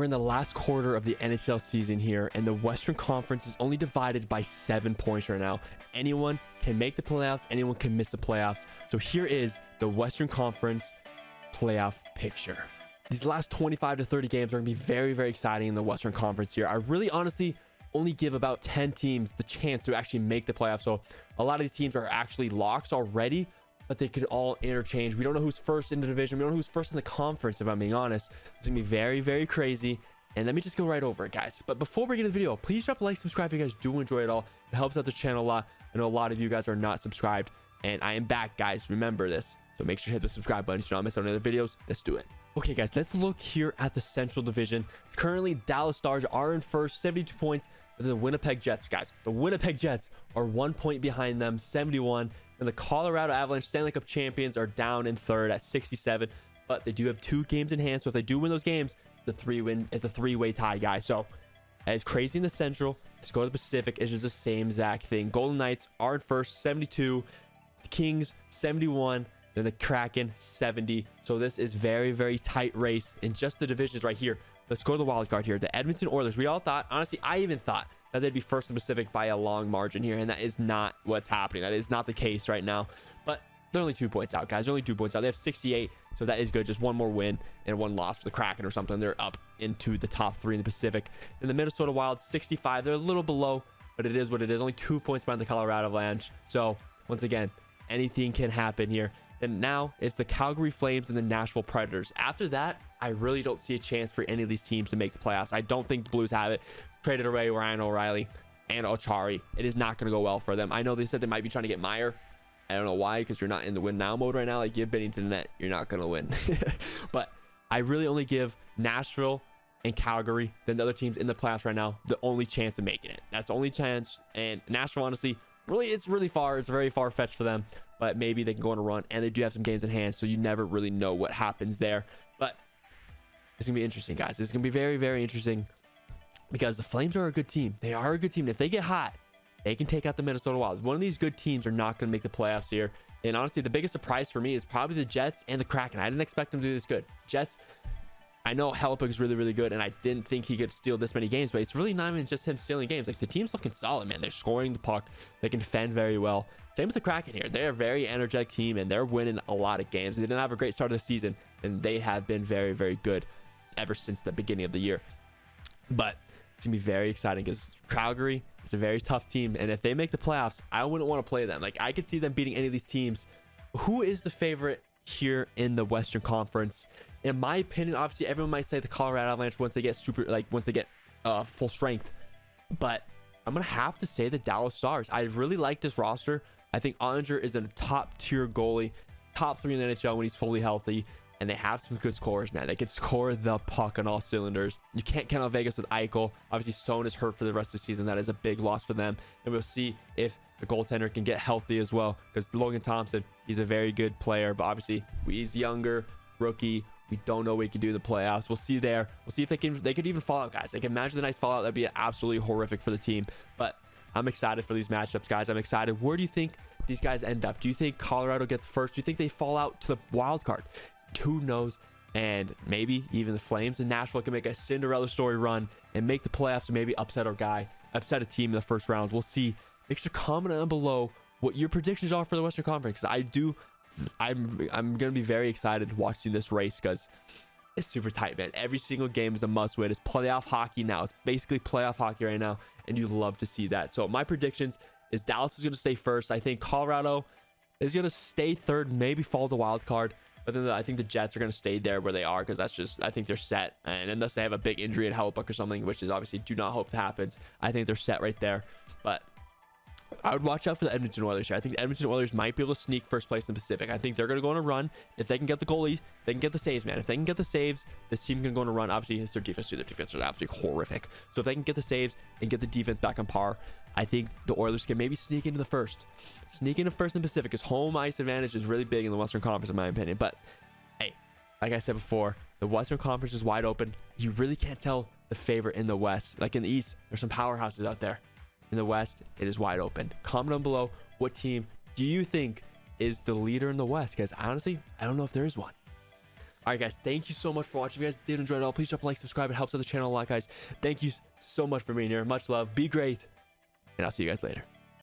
in the last quarter of the NHL season here, and the Western Conference is only divided by 7 points right now. Anyone can make the playoffs, anyone can miss the playoffs. So here is the Western Conference playoff picture. These last 25 to 30 games are going to be very, very exciting in the Western Conference here. I really honestly only give about 10 teams the chance to actually make the playoffs. So a lot of these teams are actually locks already, but they could all interchange. We don't know who's first in the division. We don't know who's first in the conference, if I'm being honest. It's gonna be very, very crazy. And let me just go right over it, guys. But before we get into the video, please drop a like, subscribe if you guys do enjoy it all. It helps out the channel a lot. I know a lot of you guys are not subscribed, and I am back, guys. Remember this. So make sure to hit the subscribe button so you don't miss out on other videos. Let's do it. Okay, guys, let's look here at the Central Division. Currently, Dallas Stars are in first, 72 points. The Winnipeg Jets, guys. The Winnipeg Jets are 1 point behind them, 71. And the Colorado Avalanche, Stanley Cup champions, are down in third at 67. But they do have 2 games in hand. So if they do win those games, it's a three-way tie, guys. So it's crazy in the Central. Let's go to the Pacific. It's just the same exact thing. Golden Knights are in first, 72. The Kings, 71. Then the Kraken, 70. So this is very, very tight race in just the divisions right here. Let's go to the wild card here. The Edmonton Oilers. We all thought, honestly, I even thought that they'd be first in the Pacific by a long margin here, and that is not what's happening. That is not the case right now. But they're only 2 points out, guys. They're only 2 points out. They have 68, so that is good. Just one more win and one loss for the Kraken or something. They're up into the top 3 in the Pacific. In the Minnesota Wild, 65. They're a little below, but it is what it is. Only 2 points behind the Colorado Avalanche. So once again, anything can happen here. And now it's the Calgary Flames and the Nashville Predators. After that, I really don't see a chance for any of these teams to make the playoffs. I don't think the Blues have it. Traded away Ryan O'Reilly and Ochari. It is not going to go well for them. I know they said they might be trying to get Meyer. I don't know why, because you're not in the win now mode right now. Like, give Bennington the net, you're not going to win. But I really only give Nashville and Calgary, then the other teams in the playoffs right now, the only chance of making it. That's the only chance. And Nashville, honestly, it's really far. It's very far-fetched for them, but maybe they can go on a run, and they do have some games in hand, so you never really know what happens there. But it's gonna be interesting, guys. It's gonna be very, very interesting, because the Flames are a good team. They are a good team. If they get hot, they can take out the Minnesota Wild. One of these good teams are not going to make the playoffs here. And honestly, the biggest surprise for me is probably the Jets and the Kraken. I didn't expect them to do this good. Jets, I know Hellebuyck is really, really good, and I didn't think he could steal this many games, but it's really not even just him stealing games. Like, the team's looking solid, man. They're scoring the puck. They can defend very well. Same with the Kraken here. They're a very energetic team, and they're winning a lot of games. They didn't have a great start of the season, and they have been very, very good ever since the beginning of the year. But it's gonna be very exciting, because Calgary is a very tough team, and if they make the playoffs, I wouldn't want to play them. Like, I could see them beating any of these teams. Who is the favorite here in the Western Conference? In my opinion, obviously everyone might say the Colorado Avalanche once they get full strength, but I'm gonna have to say the Dallas Stars. I really like this roster. I think Oettinger is a top tier goalie, top 3 in the NHL when he's fully healthy, and they have some good scorers, man. They can score the puck on all cylinders. You can't count out Vegas with Eichel. Obviously, Stone is hurt for the rest of the season. That is a big loss for them, and we'll see if the goaltender can get healthy as well, because Logan Thompson, he's a very good player, but obviously he's younger, rookie. We don't know what he can do in the playoffs. We'll see there. We'll see if they could even fall out, guys. They can imagine the nice fallout. That'd be absolutely horrific for the team. But I'm excited for these matchups, guys. I'm excited. Where do you think these guys end up? Do you think Colorado gets first? Do you think they fall out to the wild card? Who knows? And maybe even the Flames and Nashville can make a Cinderella story run and make the playoffs, and maybe upset a team in the first round. We'll see. Make sure to comment down below what your predictions are for the Western Conference, because I'm gonna be very excited watching this race, because it's super tight, man. Every single game is a must win. It's playoff hockey now. It's basically playoff hockey right now, and you love to see that. So my predictions is Dallas is gonna stay first. I think Colorado is gonna stay third, maybe fall to wild card. But then I think the Jets are going to stay there where they are, because I think they're set. And unless they have a big injury at Hellebuyck or something, which is obviously do not hope happens, I think they're set right there. But I would watch out for the Edmonton Oilers here. I think the Edmonton Oilers might be able to sneak first place in the Pacific. I think they're going to go on a run. If they can get the goalies, they can get the saves, man. If they can get the saves, this team can go on a run. Obviously, it's their defense too. Their defense is absolutely horrific. So if they can get the saves and get the defense back on par, I think the Oilers can maybe sneak into the first. Sneak into first in the Pacific, because home ice advantage is really big in the Western Conference, in my opinion. But hey, like I said before, the Western Conference is wide open. You really can't tell the favorite in the West. Like in the East, there's some powerhouses out there. In the West, it is wide open. Comment down below, what team do you think is the leader in the West? Because honestly, I don't know if there is one. All right, guys, thank you so much for watching. If you guys did enjoy it all, please drop a like, subscribe. It helps out the channel a lot, guys. Thank you so much for being here. Much love. Be great. And I'll see you guys later.